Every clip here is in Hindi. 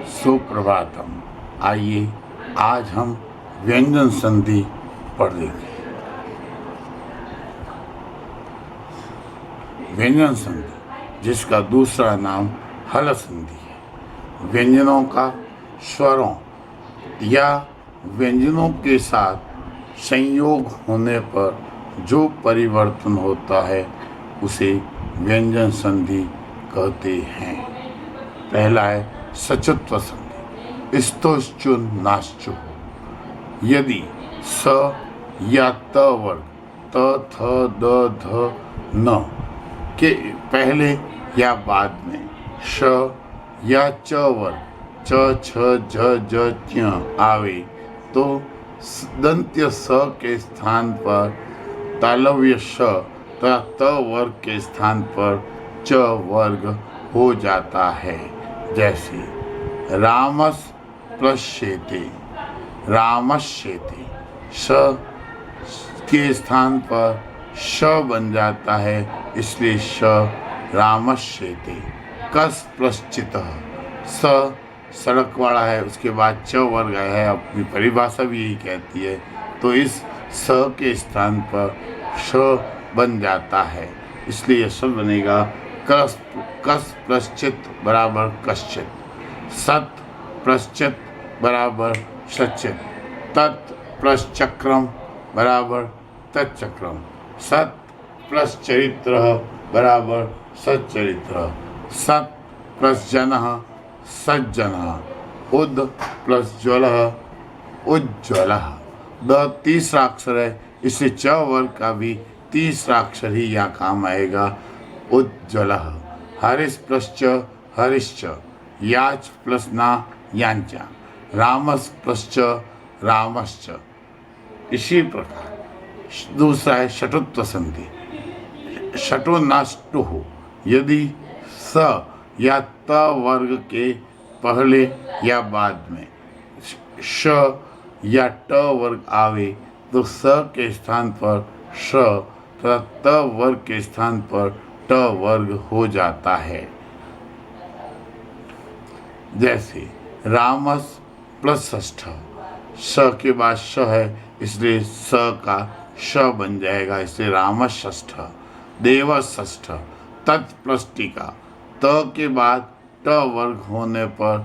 सुप्रभातम। आइए आज हम व्यंजन संधि पढ़ेंगे। व्यंजन संधि जिसका दूसरा नाम हल संधि है। व्यंजनों का स्वरों या व्यंजनों के साथ संयोग होने पर जो परिवर्तन होता है उसे व्यंजन संधि कहते हैं। पहला है सचुत्व संधि। स्तो नाश्चु। यदि स या त वर्ग त थ द ध न के पहले या बाद में श या च वर्ग च छ झ ज च आवे तो दंत्य स के स्थान पर तालव्य श तथा त वर्ग के स्थान पर च वर्ग हो जाता है। जैसे रामस प्लस शेते, रामश्येते। स के स्थान पर श बन जाता है, इसलिए श रामश्येते। कस प्लस चितः। स सड़क वाला है, उसके बाद च वर्ग आया है, अपनी परिभाषा भी यही कहती है, तो इस स के स्थान पर श बन जाता है, इसलिए यह शब्द बनेगा कस प्लस चित बराबर कश्चित। सत प्लस चित बराबर सचित। तत् प्लस चक्रम बराबर तच्चक्रम। सत प्लस चरित्र बराबर सच्चरित्र। सत प्लस जनः सज्जनः। उद प्लस ज्वलः उज्ज्वलः। द तीसरा अक्षर है, इससे च वर्ग का भी तीसरा अक्षर ही यहाँ काम आएगा, उज्ज्वलः। हरिश प्लस च हरिश्च। याच प्लस ना यांचा। रामस प्लस च रामश्च। इसी प्रकार दूसरा है शटुत्व संधि। शटो नाष्टुः। यदि स या त वर्ग के पहले या बाद में श या ट वर्ग आवे तो स के स्थान पर श तथा त वर्ग के स्थान पर ट वर्ग हो जाता है। जैसे रामस प्लस षष्ठ। स के बाद श है, इसलिए स का श बन जाएगा, इसलिए रामस षष्ठ। देवस षष्ठ। तत् प्लस टीका। त के बाद ट वर्ग होने पर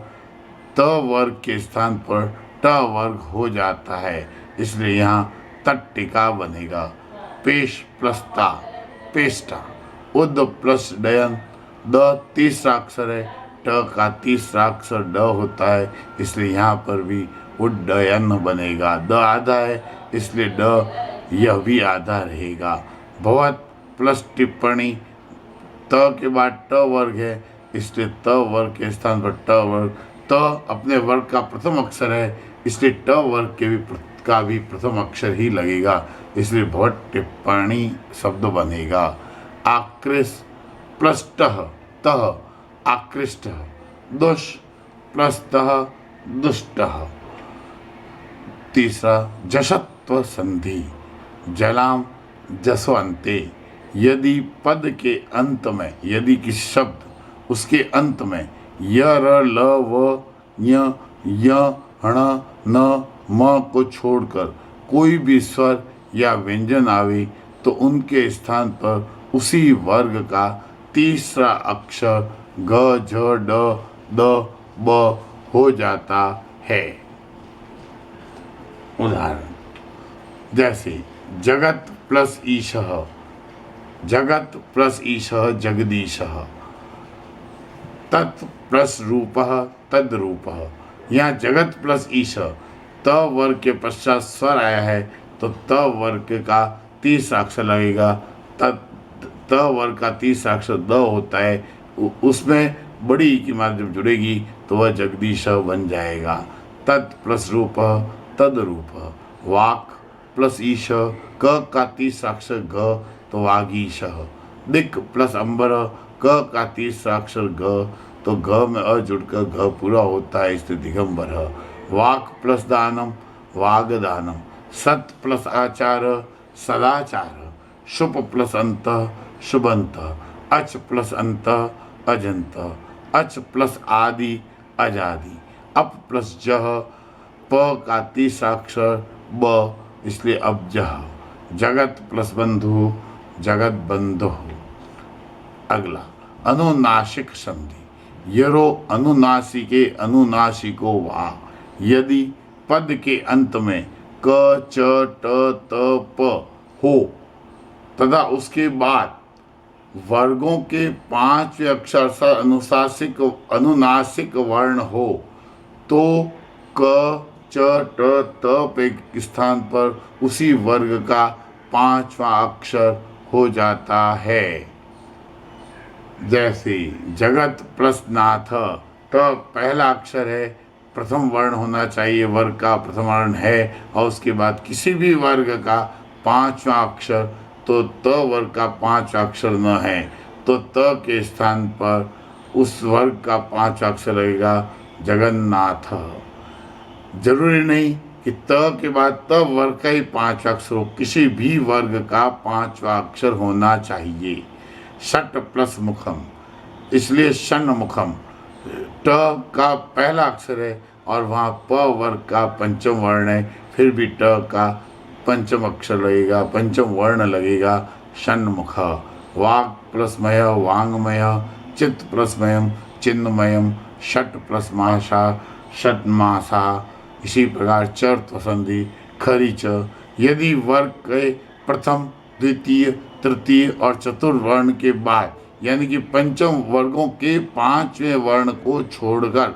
त वर्ग के स्थान पर ट वर्ग हो जाता है, इसलिए यहाँ तत् टीका बनेगा। पेश प्लस ता पेष्टा। उद प्लस डयन। द तीसरा अक्षर है, ट का तीसरा अक्षर ड होता है, इसलिए यहाँ पर भी उड्डयन बनेगा। द आधा है, इसलिए ड यह भी आधा रहेगा। भवत प्लस टिप्पणी। त के बाद ट वर्ग है, इसलिए त वर्ग के स्थान पर ट वर्ग। त अपने वर्ग का प्रथम अक्षर है, इसलिए ट वर्ग के का भी प्रथम अक्षर ही लगेगा, इसलिए भवत टिप्पणी शब्द बनेगा। आकृष्ट प्लस टह तह आकृष्ट। दुष प्लस तह दुष्टः। तीसरा जशत्व संधि। जलाम जसवंते। यदि पद के अंत में, यदि किसी शब्द उसके अंत में य र ल व य य ण न म को छोड़कर कोई भी स्वर या व्यंजन आवे तो उनके स्थान पर उसी वर्ग का तीसरा अक्षर ग झ ड द ब हो जाता है। उदाहरण जैसे जगत प्लस ईशः। जगत प्लस ईशः जगदीशः। तत् प्लस रूपः तद्रूपः। यहाँ जगत प्लस ईशः त वर्ग के पश्चात स्वर आया है, तो त वर्ग का तीसरा अक्षर लगेगा। त वर्ग का तीसरा अक्षर द होता है, उसमें बड़ी की मात्रा जब जुड़ेगी तो वह जगदीश बन जाएगा। तत् प्लस रूप तद्रूप। वाक प्लस ईश। क का तीसरा अक्षर घ तो वागीश। दिक् प्लस अंबर। क का तीसरा अक्षर घ तो घ में अ जुड़कर घ पूरा होता है, इसलिए दिगंबर। वाक प्लस दानम वागदानम। सत प्लस आचार सदाचार। शुभ प्लस अंत शुभंत। अच प्लस अंत अजंत। अच प्लस आदि अजादि। अप प्लस जह, प का तीसरा अक्षर ब, इसलिए अबजह। जगत प्लस बंधु, जगत बंधु। अगला अनुनासिक संधि। यरो अनुनासिके अनुनासिको वा। यदि पद के अंत में क च ट त प हो तथा उसके बाद वर्गों के 5 अक्षर अनुनासिक वर्ण हो तो क च ट त पे के स्थान पर उसी वर्ग का 5वां अक्षर हो जाता है। जैसे जगत प्लस नाथ, तो पहला अक्षर है, प्रथम वर्ण होना चाहिए, वर्ग का प्रथम वर्ण है, और उसके बाद किसी भी वर्ग का 5वां अक्षर, तो त वर्ग का 5वां अक्षर न है तो त के स्थान पर उस वर्ग का 5वां अक्षर लगेगा जगन्नाथ। जरूरी नहीं कि त के बाद त वर्ग का ही 5वां अक्षर हो, किसी भी वर्ग का 5वां अक्षर होना चाहिए। षट प्लस मुखम, इसलिए षण्मुखम। ट का पहला अक्षर है और वहाँ प वर्ग का 5वां वर्ण है, फिर भी ट का 5वां अक्षर लगेगा, 5वां वर्ण लगेगा, षण्मुख। वाक् प्लस मय वांगमय, चित्त प्लस मयम चिन्मयम, षट प्लस माशा षट्मासा। इसी प्रकार चर्त संधि खरी च। यदि वर्ग के प्रथम, द्वितीय, तृतीय और चतुर्थ वर्ण के बाद यानी कि पंचम वर्गों के 5वें वर्ण को छोड़कर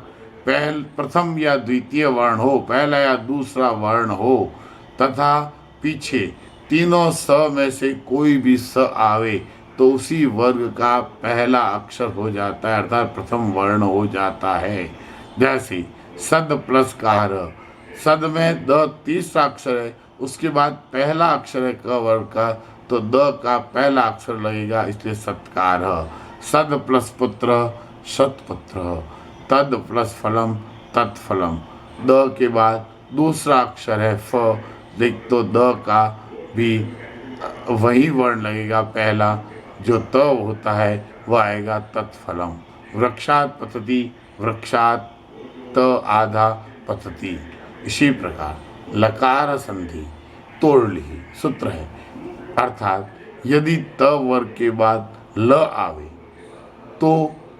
प्रथम या द्वितीय वर्ण हो, पहला या दूसरा वर्ण हो तथा पीछे तीनों स में से कोई भी स आवे तो उसी वर्ग का पहला अक्षर हो जाता है, अर्थात प्रथम वर्ण हो जाता है। जैसे सद प्लस कार, सद में द तीसरा अक्षर है, उसके बाद पहला अक्षर है क वर्ग का, तो द का पहला अक्षर लगेगा, इसलिए सत्कार। सद प्लस पुत्र सत्पुत्र, तद प्लस फलम तत्फलम। द के बाद दूसरा अक्षर है फ, देख तो द का भी वही वर्ण लगेगा, पहला जो त होता है वह आएगा तत्फलम। वृक्षात पतति, वृक्षात त आधा पतति। इसी प्रकार लकार संधि तोड़ ली सूत्र है, अर्थात यदि त वर्ग के बाद ल आवे तो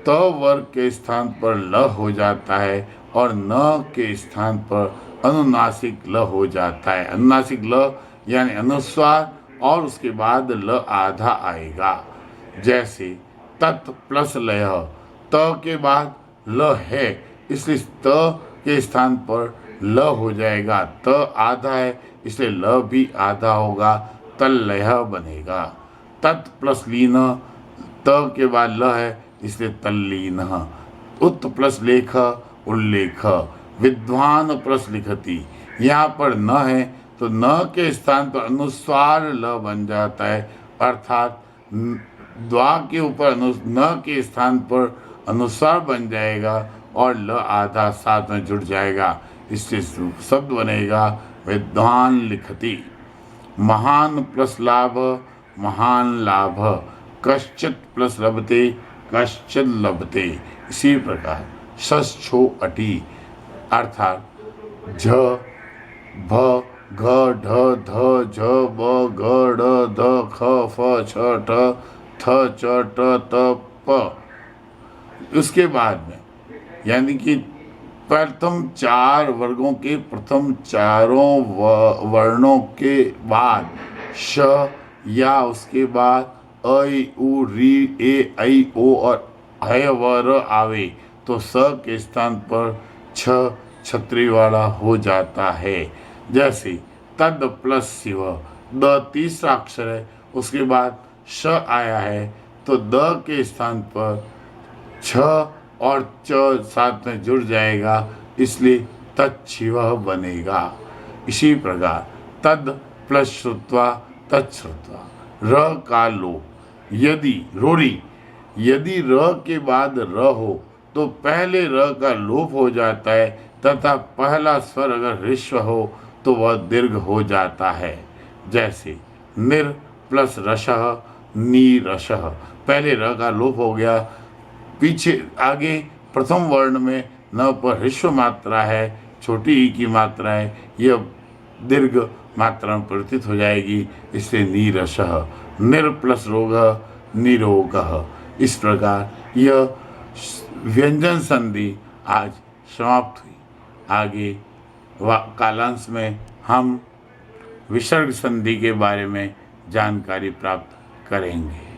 त वर्ग के स्थान पर ल हो जाता है और न के स्थान पर अनुनासिक ल हो जाता है। अनुनासिक ल यानी अनुस्वार और उसके बाद ल आधा आएगा। जैसे तत् प्लस लय, त के बाद ल है, इसलिए त के स्थान पर ल हो जाएगा, त आधा है इसलिए ल भी आधा होगा, तल्लय बनेगा। तत् प्लस लीन, त के बाद ल है इसलिए तल्लीन। उत प्लस लेख उल्लेख। विद्वान प्लस लिखति, यहाँ पर न है तो न के स्थान पर अनुस्वार ल बन जाता है, अर्थात द्वा के ऊपर न के स्थान पर अनुस्वार बन जाएगा और ल आधा साथ में जुड़ जाएगा, इससे शब्द बनेगा विद्वान लिखति। महान प्लस लाभ महान लाभ। कश्चित प्लस लभते कश्चित लभते। इसी प्रकार सच्छो अटी, अर्थात झ भ घ ढ ध झ ब घ ढ ध ख फ छ ठ थ च ट त प। उसके बाद में यानी कि प्रथम 4 वर्गों के प्रथम चारों वर्णों के बाद श या उसके बाद अ उ री ए ऐ ओ और है व र आवे तो स के स्थान पर छ छतरी वाला हो जाता है। जैसे तद प्लस शिव, द तीसरा अक्षर है, उसके बाद श आया है तो द के स्थान पर छ और च साथ में जुड़ जाएगा, इसलिए तच्छिव बनेगा। इसी प्रकार तद प्लस श्रुत्वा तच्छ्रुत्वा। र का लोप, यदि रोरी, यदि र के बाद र हो तो पहले र का लोप हो जाता है तथा पहला स्वर अगर ऋस्व हो तो वह दीर्घ हो जाता है। जैसे निर प्लस रसः नीरसः, पहले र का लोप हो गया, पीछे आगे प्रथम वर्ण में न पर ह्रस्व मात्रा है, छोटी ई की मात्रा है, यह दीर्घ मात्रा में परिवर्तित हो जाएगी, इसलिए नीरसः। निर प्लस रोग, निरोगः। इस प्रकार यह व्यंजन संधि आज समाप्त हुई। आगे कालांश में हम विसर्ग संधि के बारे में जानकारी प्राप्त करेंगे।